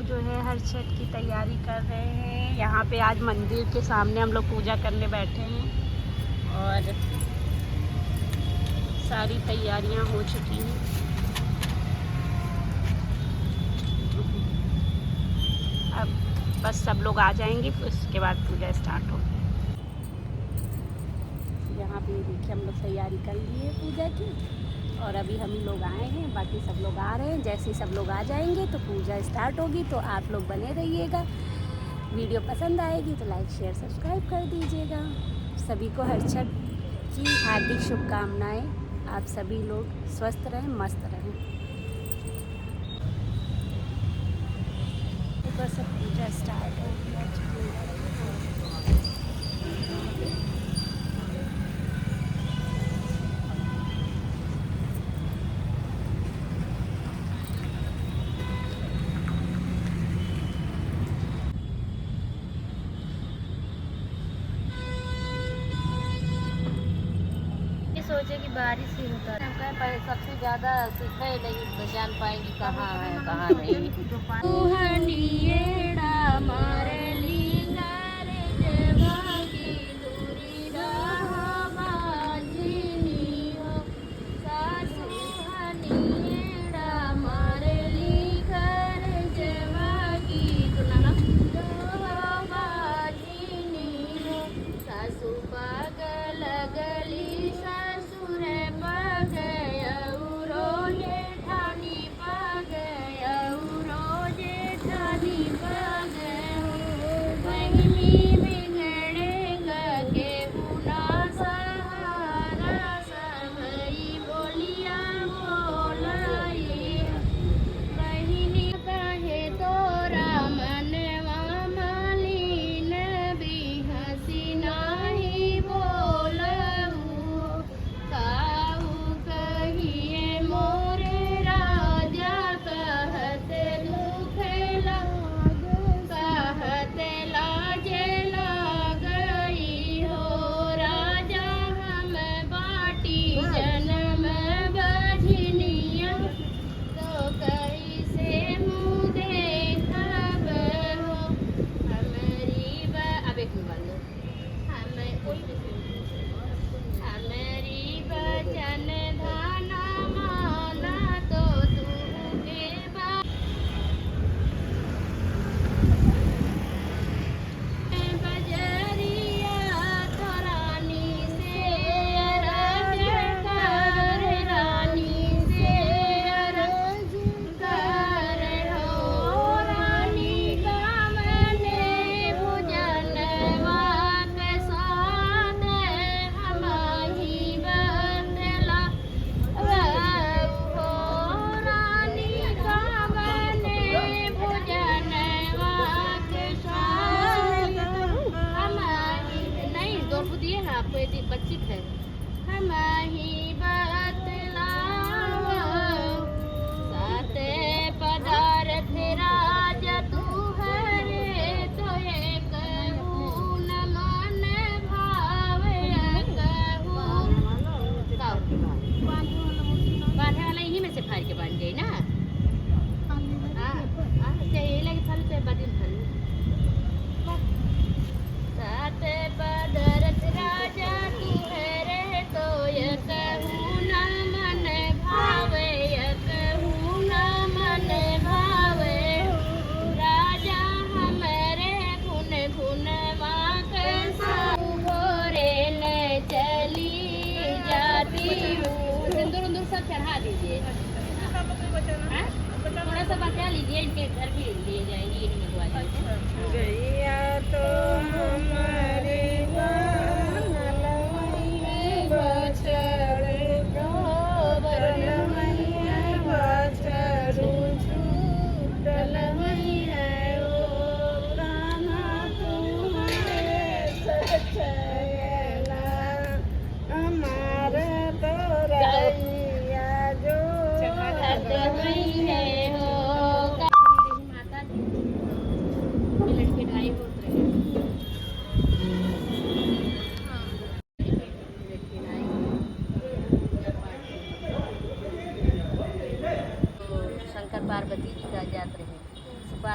जो है हर छठ की तैयारी कर रहे हैं। यहाँ पे आज मंदिर के सामने हम लोग पूजा करने बैठे हैं और सारी तैयारियां हो चुकी हैं। अब बस सब लोग आ जाएंगे, फिर उसके बाद पूजा स्टार्ट होगी। यहाँ पे देखिए हम लोग तैयारी कर लिए पूजा की और अभी हम लोग आए हैं, बाकी सब लोग आ रहे हैं। जैसे ही सब लोग आ जाएंगे तो पूजा स्टार्ट होगी। तो आप लोग बने रहिएगा। वीडियो पसंद आएगी तो लाइक शेयर सब्सक्राइब कर दीजिएगा। सभी को हर छठ की हार्दिक शुभकामनाएं। आप सभी लोग स्वस्थ रहें, मस्त रहें। तो सब पूजा स्टार्ट हो गया। सोचे कि बारिश ही होता है, पर सबसे ज़्यादा सीखा ही नहीं जान पाएंगी कहाँ है कहाँ नहीं।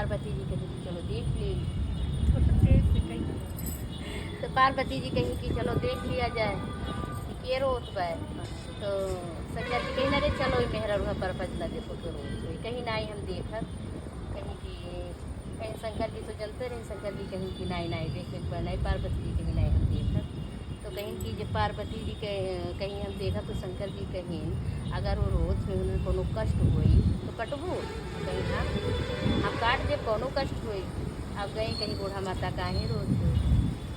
पार्वती जी कहीं कि चलो देख ले, थोड़ा तेज से कहिए। तो पार्वती जी कहीं कि चलो देख लिया जाए कि के रोत बा। तो शंकर जी कहीं ना रे चलो मेहरा रुआ पर्वत न देखो तो रोत हुई, कहीं ना हम देखत कहीं कि कहीं शंकर जी तो जनते रहे, शंकर जी कहीं कि नहीं देख नहीं, पार्वती जी कहीं नहीं हम देखत। तो कहीं कि जब पार्वती जी कहीं हम देखा तो शंकर जी कहीं अगर वो रोज में उन्हें कोनो कष्ट हुई तो कटबू, कहीं हाँ हम काट दे कोनो कष्ट हुई। अब गई कहीं बूढ़ा माता काहे रोज हो,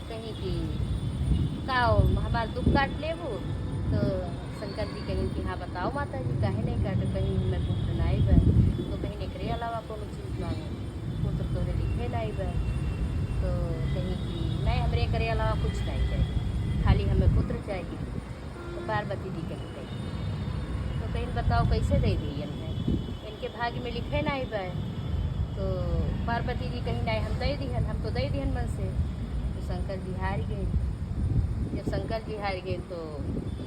कहीं कि का हमारा दुख काट लेबू। तो शंकर जी कहीं कि हाँ बताओ माता जी काहे नहीं काटे, कहीं हमें पुत्र नहीं बा, तो कहीं एकरे अलावा कोनो चीज़ मांगे, पुत्र तोरे लिखे नहीं बा। तो कहीं कि नहीं हमरे करे अलावा कुछ नहीं चाहिए, खाली हमें पुत्र चाहिए। तो पार्वती जी कहीं तो कहीं बताओ कैसे दे दी इनके भाग्य में लिखे नहीं बा। तो पार्वती जी कहीं नहीं हम दे दिहन, हम तो दे दिहन मन से। तो शंकर जी हार गए। जब शंकर जी हार गए तो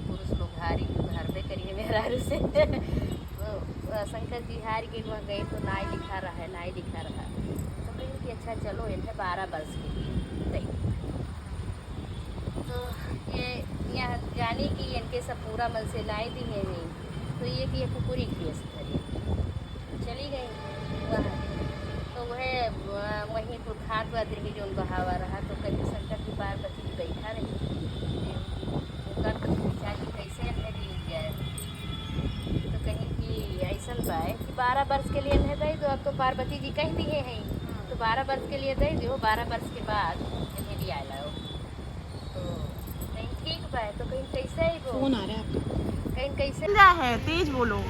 पुरुष लोग हारबे करिए मेहरारू से। तो शंकर जी हार गए, वहाँ गए तो नाई लिखा रहा। तो कहीं कि अच्छा चलो इन्हें 12 वर्ष के लिए दे। तो ये यहाँ जाने की इनके सब पूरा मन से लाई दी है नहीं, तो ये कि ये कुकुरी केस करी चली गई वहाँ। तो वह वहीं पर खात वात रही जो बहावा रहा। तो कहीं शंकर जी पार्वती जी बैठा रही, उनका तो पूछा कि कैसे हमें दी जाए। तो कहीं कि ऐसा बा कि 12 वर्ष के लिए इन्हें दे दो। अब तो पार्वती जी कह दिए हैं तो 12 वर्ष के लिए दे दो, 12 वर्ष के बाद इन्हें लिया लाओ। तो कहीं ठीक बा, तो कहीं कैसे ही फोन आ रहा है आपका, कहीं कैसे क्या है तेज बोलो।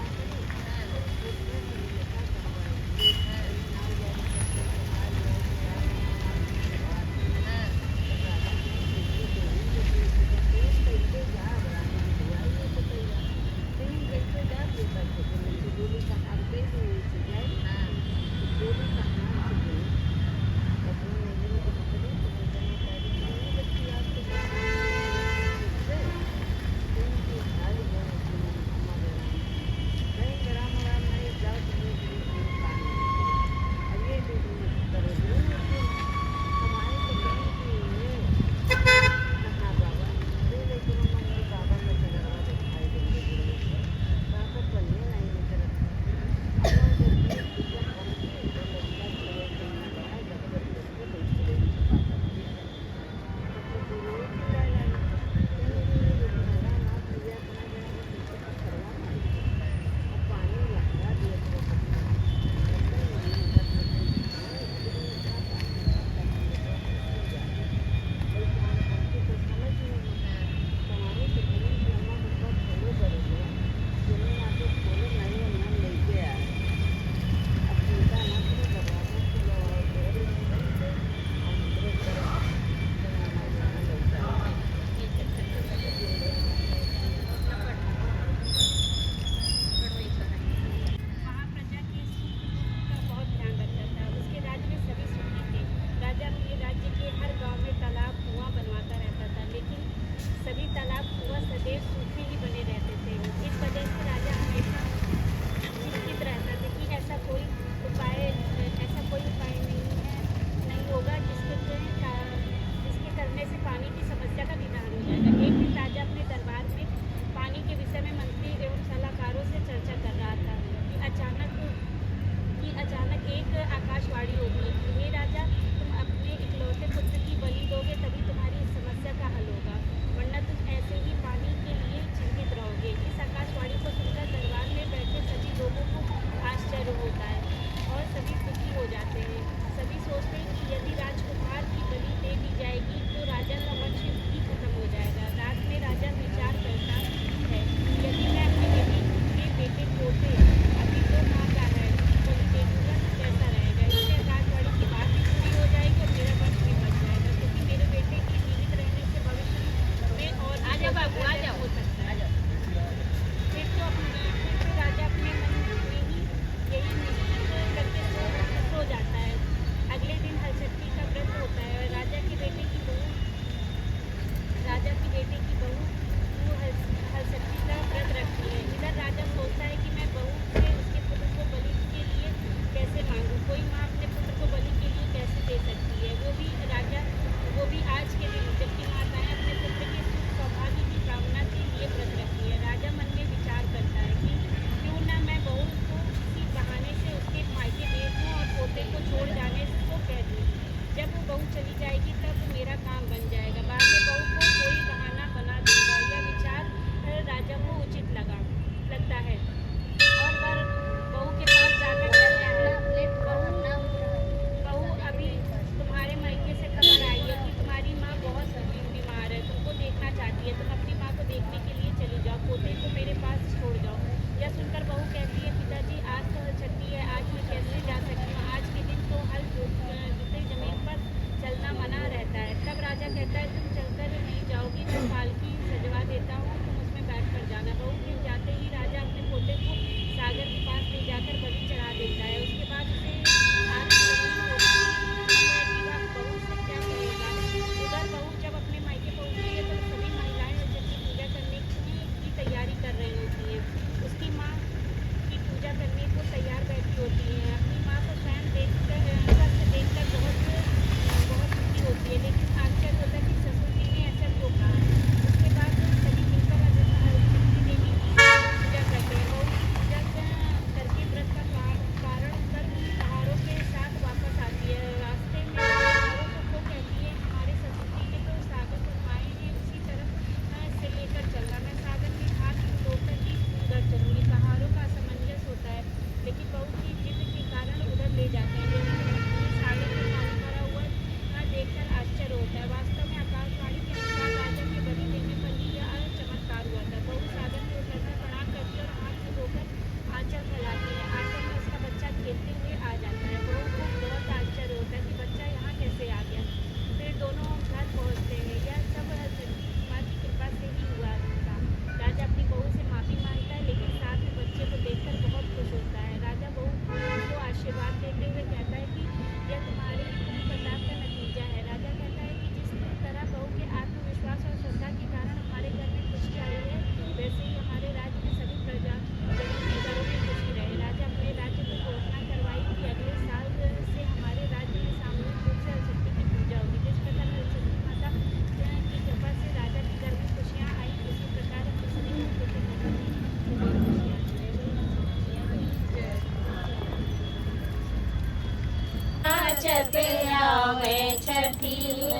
नाचते आवे छठी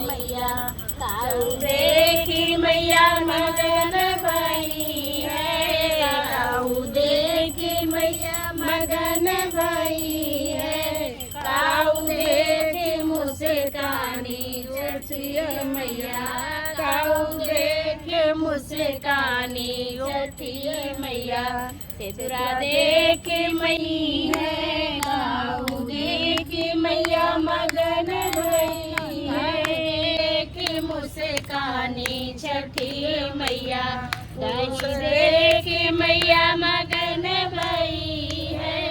मैया काऊ देखी मैया मगन भई है काऊ देखी मैया मगन भई है काऊ देखी मुस्कानी छठी मैया काऊ देखी मुस्कानी छठी मैया तेरा देख मई है काऊ देख मैया मगन भई है देख मुस्कानी छठी मैया दही देख मैया मगन भई है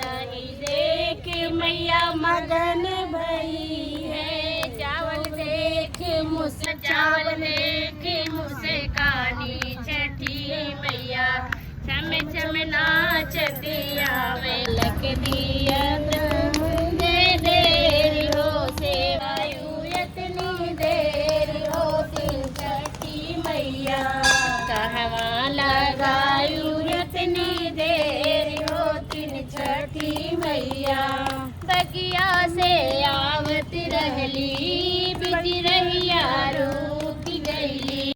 दही देख मैया मगन भई है चावल देख मुस्कानी छठी मैया चम चम नाचती आवे लक दिया